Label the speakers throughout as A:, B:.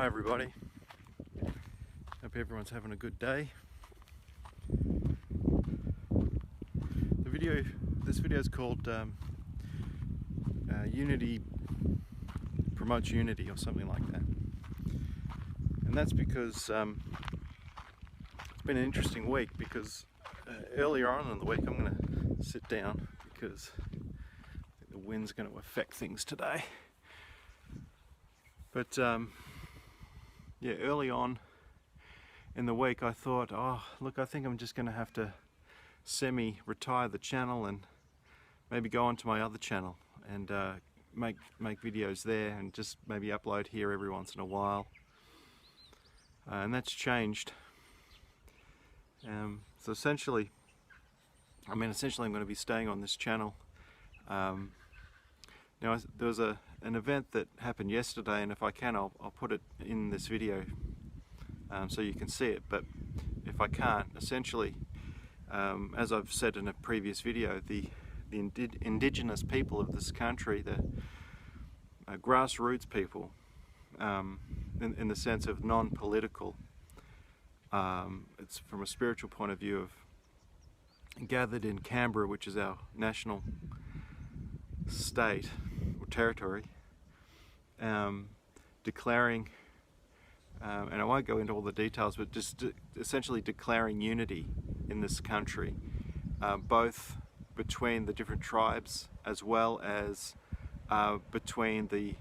A: Hi everybody, hope everyone's having a good day. This video is called Unity Promotes Unity or something like that, and that's because it's been an interesting week because earlier on in the week I'm going to sit down because I think the wind's going to affect things today, but yeah, early on in the week I thought, oh look, I think I'm just going to have to semi-retire the channel and maybe go on to my other channel and make videos there and just maybe upload here every once in a while, and that's changed. So essentially I'm going to be staying on this channel. Now there was an event that happened yesterday, and if I can I'll put it in this video so you can see it, but if I can't, essentially as I've said in a previous video, the Indigenous people of this country, the grassroots people, in the sense of non-political, it's from a spiritual point of view, of gathered in Canberra, which is our national state or territory, declaring, and I won't go into all the details, but just essentially declaring unity in this country, both between the different tribes as well as between the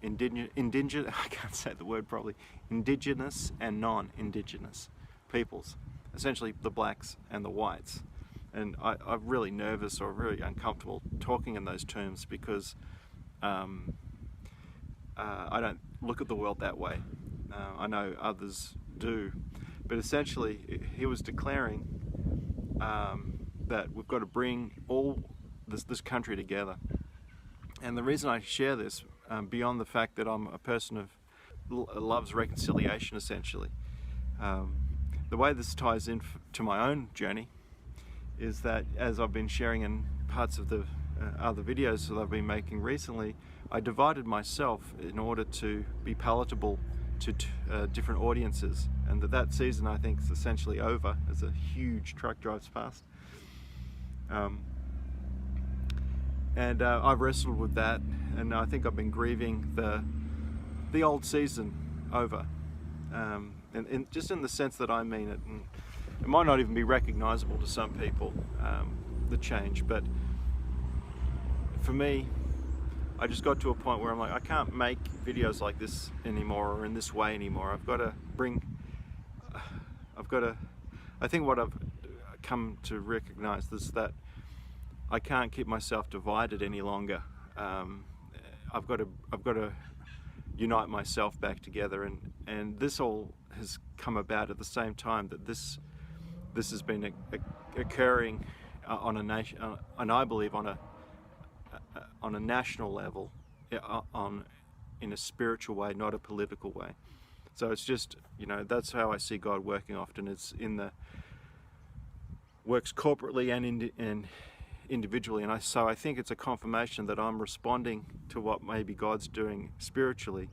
A: indigenous I can't say the word properly, indigenous and non-indigenous peoples, essentially the blacks and the whites. And I'm really nervous or really uncomfortable talking in those terms because I don't look at the world that way. I know others do, but essentially he was declaring that we've got to bring all this country together. And the reason I share this, beyond the fact that I'm a person of loves reconciliation, essentially, the way this ties in to my own journey is that, as I've been sharing in parts of the other videos that I've been making recently, I divided myself in order to be palatable to different audiences, and that season I think is essentially over as a huge truck drives past. And I've wrestled with that, and I think I've been grieving the old season over, and just in the sense that I mean it, and it might not even be recognizable to some people, the change, but for me, I just got to a point where I'm like, I can't make videos like this anymore, or in this way anymore. I think what I've come to recognize is that I can't keep myself divided any longer. I've got to unite myself back together, and this all has come about at the same time that this has been occurring on a nation, and I believe on a national level, in a spiritual way, not a political way. So it's just, that's how I see God working often. It's works corporately and individually, and so I think it's a confirmation that I'm responding to what maybe God's doing spiritually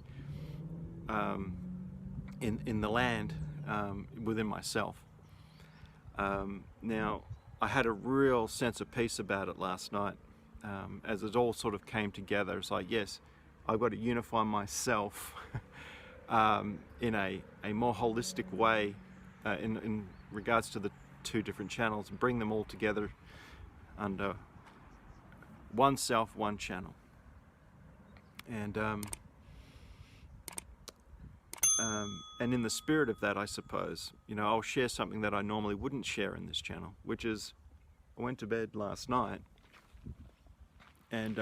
A: in the land, within myself. Now, I had a real sense of peace about it last night, as it all sort of came together. It's like, yes, I've got to unify myself in a more holistic way in regards to the two different channels, and bring them all together under one self, one channel. And in the spirit of that, I suppose, I'll share something that I normally wouldn't share in this channel, which is, I went to bed last night, and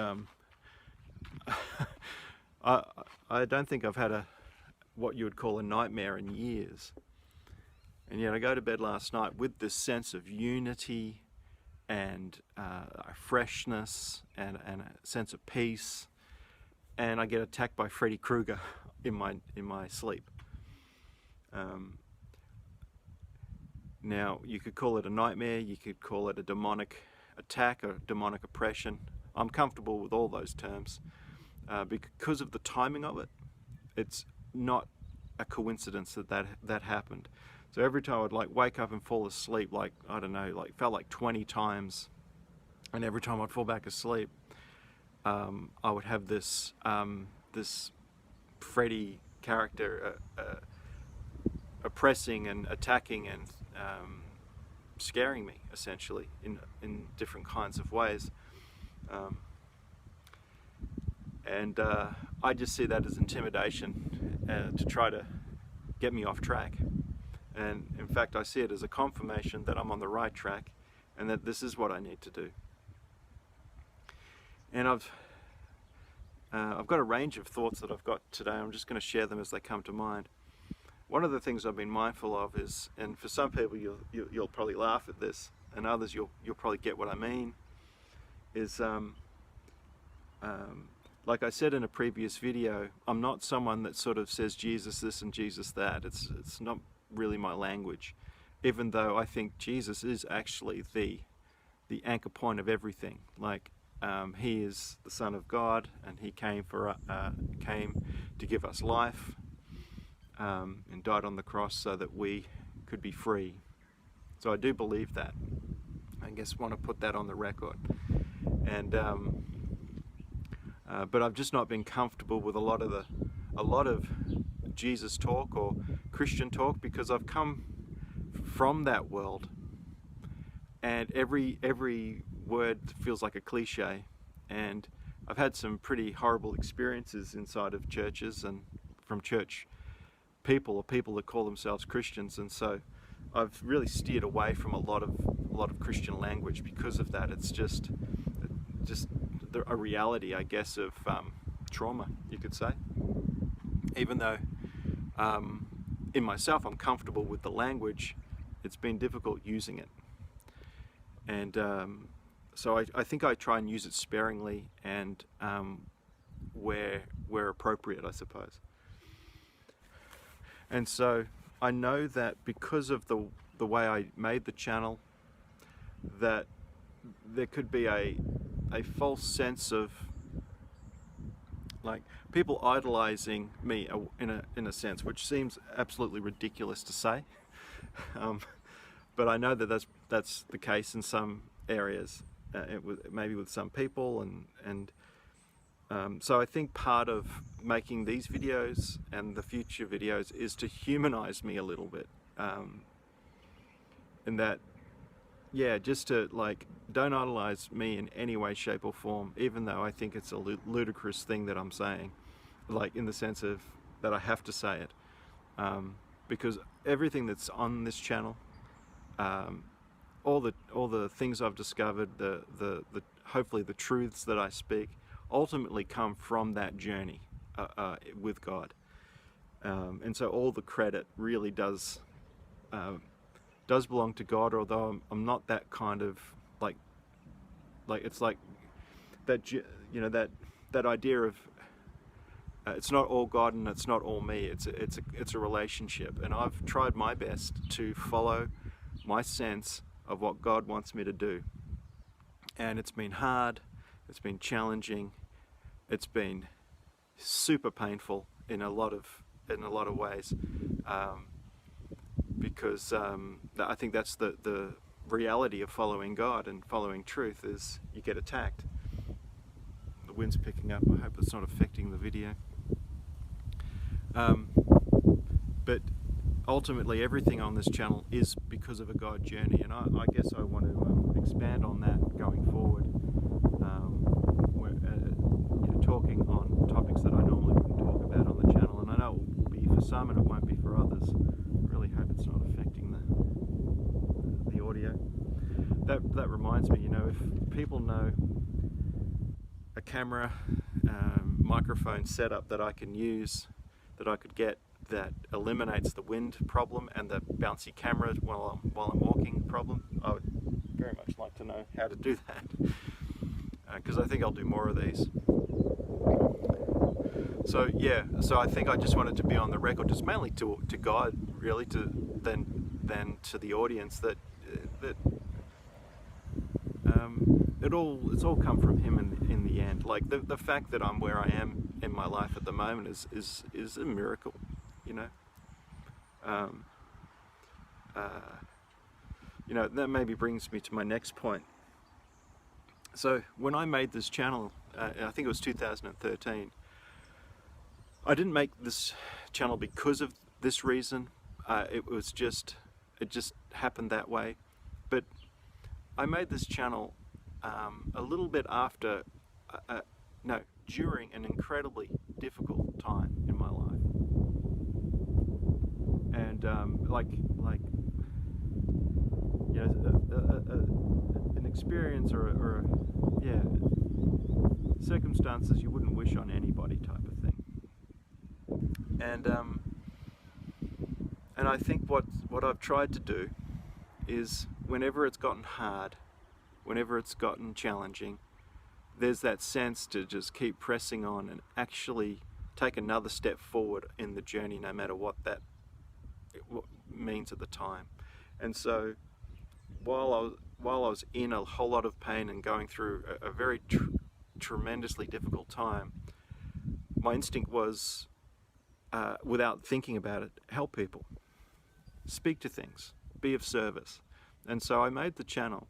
A: I don't think I've had what you would call a nightmare in years. And yet I go to bed last night with this sense of unity and freshness and a sense of peace, and I get attacked by Freddy Krueger in my sleep. Now, you could call it a nightmare, you could call it a demonic attack or demonic oppression. I'm comfortable with all those terms because of the timing of it. it's not a coincidence that happened. So every time I'd like wake up and fall asleep, like, I don't know, like felt like 20 times, and every time I'd fall back asleep, I would have this this Freddy character oppressing and attacking and scaring me, essentially, in different kinds of ways. And I just see that as intimidation to try to get me off track. And in fact, I see it as a confirmation that I'm on the right track and that this is what I need to do. And I've got a range of thoughts that I've got today. I'm just going to share them as they come to mind. One of the things I've been mindful of is, and for some people you'll probably laugh at this, and others you'll probably get what I mean, is like I said in a previous video, I'm not someone that sort of says Jesus this and Jesus that. It's not really my language, even though I think Jesus is actually the anchor point of everything. Like he is the Son of God, and he came to give us life, and died on the cross so that we could be free. So I do believe that. I guess want to put that on the record. And but I've just not been comfortable with a lot of Jesus talk or Christian talk, because I've come from that world, and every word feels like a cliche, and I've had some pretty horrible experiences inside of churches and from church people, or people that call themselves Christians, and so I've really steered away from a lot of Christian language because of that. It's just a reality, I guess, of trauma, you could say. Even though in myself I'm comfortable with the language, it's been difficult using it. And so I think I try and use it sparingly and where appropriate, I suppose. And so I know that because of the way I made the channel, that there could be a false sense of like people idolizing me in a sense, which seems absolutely ridiculous to say, but I know that that's the case in some areas, maybe with some people, and so I think part of making these videos and the future videos is to humanize me a little bit, in that, yeah, just to like, don't idolize me in any way, shape or form, even though I think it's a ludicrous thing that I'm saying, like in the sense of that I have to say it, because everything that's on this channel, all the things I've discovered, the hopefully the truths that I speak, ultimately come from that journey with God, and so all the credit really does belong to God. Although I'm not that kind of like it's like that, you know, that idea of it's not all God and it's not all me. It's a relationship, and I've tried my best to follow my sense of what God wants me to do, and it's been hard, it's been challenging, it's been super painful in a lot of ways, because I think that's the reality of following God and following truth, is you get attacked. The wind's picking up. I hope it's not affecting the video. But ultimately everything on this channel is because of a God journey, and I guess I want to expand on that going forward, talking on topics that I normally wouldn't talk about on the channel, and I know it will be for some and it won't be for others. I really hope it's not affecting the audio. That reminds me, you know, if people know a camera, microphone setup that I can use, that I could get, that eliminates the wind problem and the bouncy camera while I'm walking problem, I would very much like to know how to do that, because I think I'll do more of these. So yeah, so I think I just wanted to be on the record, just mainly to God, really, than to the audience, that it's all come from Him in the end. Like the fact that I'm where I am in my life at the moment is a miracle, you know. You know, that maybe brings me to my next point. So when I made this channel, I think it was 2013, I didn't make this channel because of this reason. It just happened that way. But I made this channel a little bit after, during an incredibly difficult time in my life. And you know, an experience or circumstances you wouldn't wish on anybody type of thing. And I think what I've tried to do is, whenever it's gotten hard, whenever it's gotten challenging, there's that sense to just keep pressing on and actually take another step forward in the journey, no matter what that means at the time. And so while I was in a whole lot of pain and going through a very tremendously difficult time, my instinct was, without thinking about it, help people, speak to things, be of service. And so I made the channel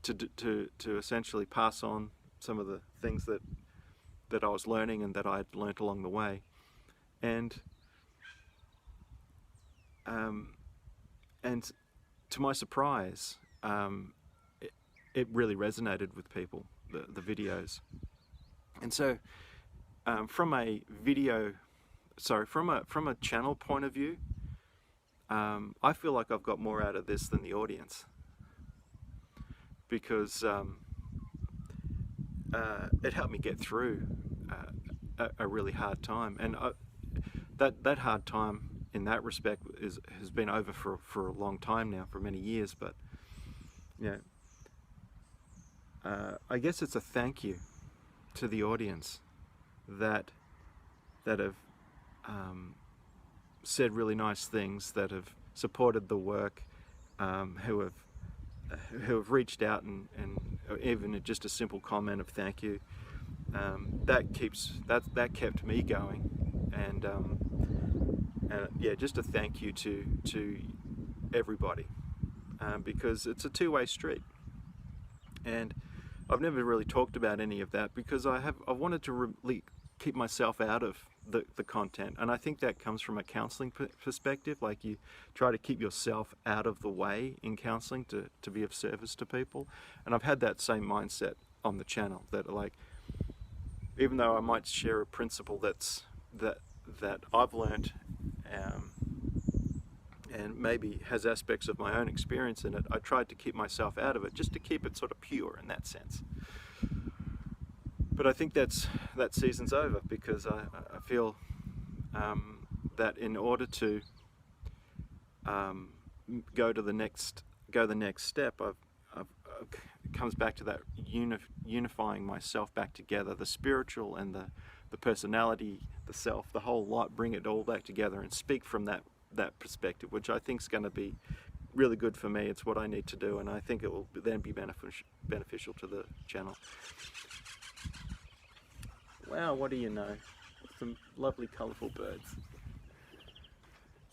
A: to essentially pass on some of the things that I was learning and that I had learnt along the way. And to my surprise, it really resonated with people, the videos. And so from a channel point of view, I feel like I've got more out of this than the audience, because it helped me get through a really hard time. And that hard time in that respect has been over for a long time now, for many years. But you know, I guess it's a thank you to the audience that have said really nice things, that have supported the work, who have reached out and even just a simple comment of thank you. That kept me going, and yeah, just a thank you to everybody, because it's a two-way street. And I've never really talked about any of that because I wanted to really keep myself out of the content, and I think that comes from a counselling perspective. Like, you try to keep yourself out of the way in counselling to be of service to people. And I've had that same mindset on the channel, that like, even though I might share a principle that I've learnt, and maybe has aspects of my own experience in it, I tried to keep myself out of it, just to keep it sort of pure in that sense. But I think that season's over, because I feel that in order to go the next step, it comes back to that unifying myself back together, the spiritual and the personality, the self, the whole lot, bring it all back together and speak from that perspective, which I think is going to be really good for me. It's what I need to do, and I think it will then be beneficial to the channel. Wow, what do you know? Some lovely colourful birds.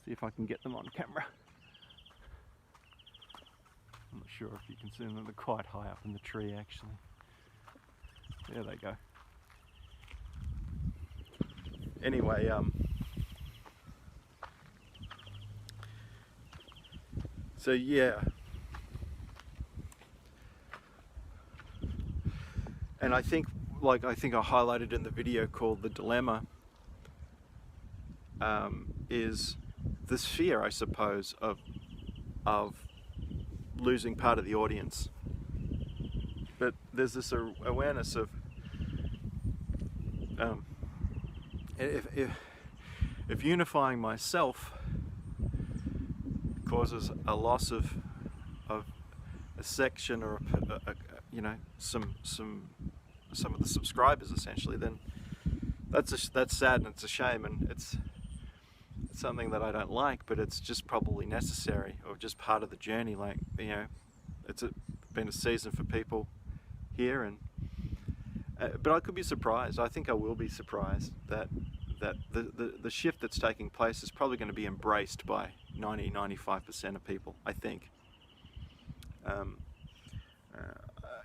A: See if I can get them on camera. I'm not sure if you can see them, they're quite high up in the tree actually. There they go. Anyway, so yeah. And I think I highlighted in the video called The Dilemma, is this fear, I suppose, of losing part of the audience. But there's this awareness of if unifying myself causes a loss of a section or some of the subscribers, essentially, then that's sad and it's a shame, and it's something that I don't like, but it's just probably necessary, or just part of the journey. Like, you know, it's been a season for people here, But I could be surprised. I think I will be surprised that the shift that's taking place is probably going to be embraced by 90-95% of people, I think.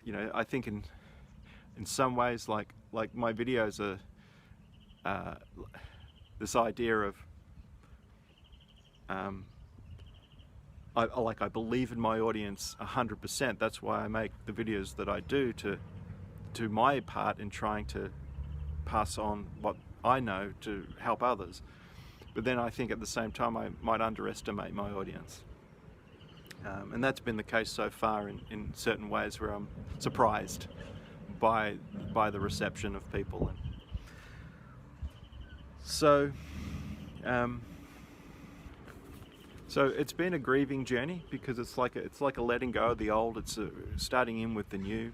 A: You know, I think in some ways, like my videos are this idea of I believe in my audience 100%. That's why I make the videos that I do, to do my part in trying to pass on what I know to help others. But then I think at the same time I might underestimate my audience. And that's been the case so far in certain ways, where I'm surprised by the reception of people. And so it's been a grieving journey, because it's like a letting go of the old. It's starting in with the new.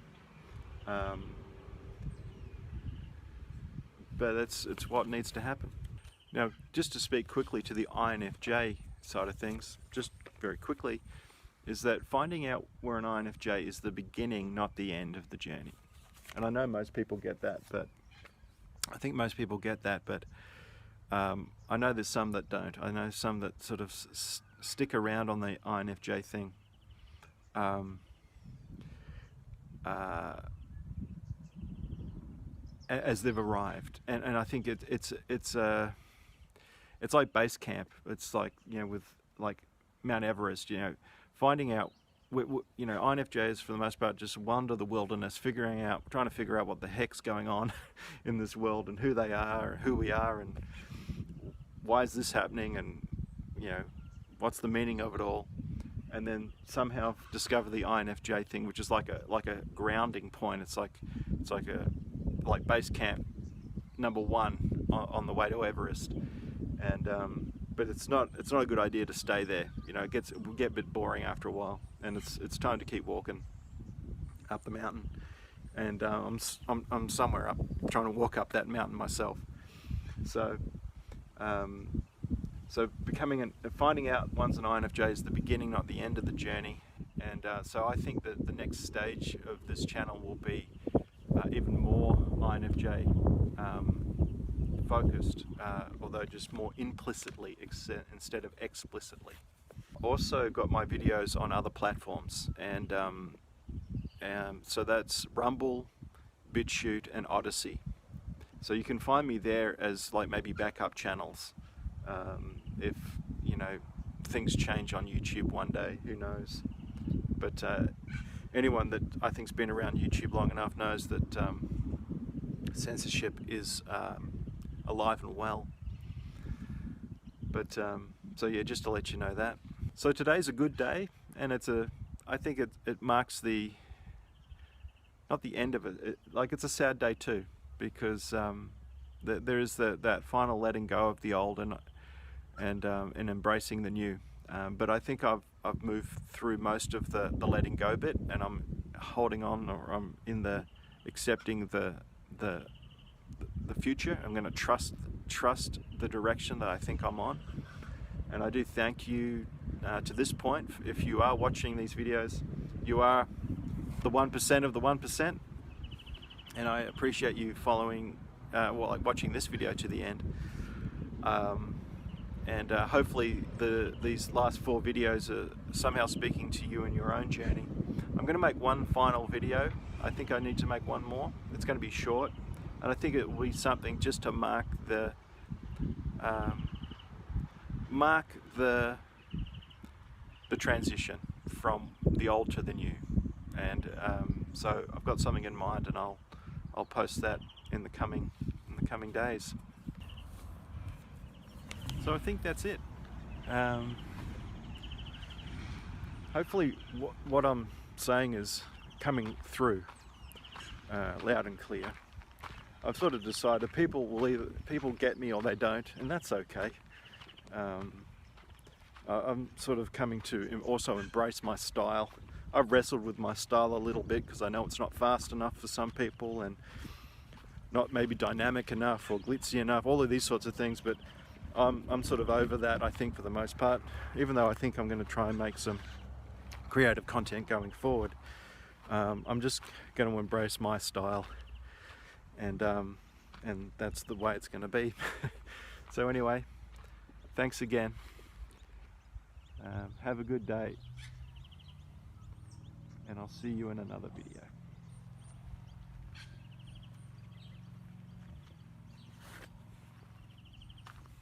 A: But it's what needs to happen. Now, just to speak quickly to the INFJ side of things, just very quickly, is that finding out we're an INFJ is the beginning, not the end of the journey. And I know most people get that, but I think most people get that, but I know there's some that don't. I know some that sort of stick around on the INFJ thing. As they've arrived, and I think it's like base camp. It's like, you know, with like Mount Everest, you know, finding out, you know, INFJs for the most part just wander the wilderness, trying to figure out what the heck's going on in this world, and who they are, who we are, and why is this happening, and, you know, what's the meaning of it all. And then somehow discover the INFJ thing, which is like a grounding point. It's like base camp number one on the way to Everest. And but it's not a good idea to stay there. You know, it will get a bit boring after a while, and it's time to keep walking up the mountain. And I'm somewhere up, trying to walk up that mountain myself. So finding out one's an INFJ is the beginning, not the end of the journey. And so I think that the next stage of this channel will be even more INFJ focused, although just more implicitly instead of explicitly. Also got my videos on other platforms, and so that's Rumble, BitChute and Odyssey. So you can find me there as like maybe backup channels. If, you know, things change on YouTube one day, who knows. But anyone that I think's been around YouTube long enough knows that censorship is alive and well. But so yeah, just to let you know that. So today's a good day, and I think it marks not the end of it, like it's a sad day too, because there is that final letting go of the old and embracing the new. But I think I've moved through most of the letting go bit, and I'm holding on, or I'm in the accepting the future. I'm going to trust the direction that I think I'm on. And I do thank you to this point. If you are watching these videos, you are the 1% of the 1%, and I appreciate you following, watching this video to the end. And hopefully these last 4 videos are somehow speaking to you in your own journey. I'm going to make one final video. I think I need to make one more. It's going to be short, and I think it will be something just to mark the transition from the old to the new. And so I've got something in mind, and I'll post that in the coming days. So I think that's it. Hopefully what I'm saying is coming through loud and clear. I've sort of decided people get me or they don't, and that's okay. I'm sort of coming to also embrace my style. I've wrestled with my style a little bit, because I know it's not fast enough for some people, and not maybe dynamic enough or glitzy enough, all of these sorts of things, but I'm sort of over that, I think, for the most part, even though I think I'm going to try and make some creative content going forward. I'm just going to embrace my style, and that's the way it's going to be. So anyway, thanks again. Have a good day, and I'll see you in another video.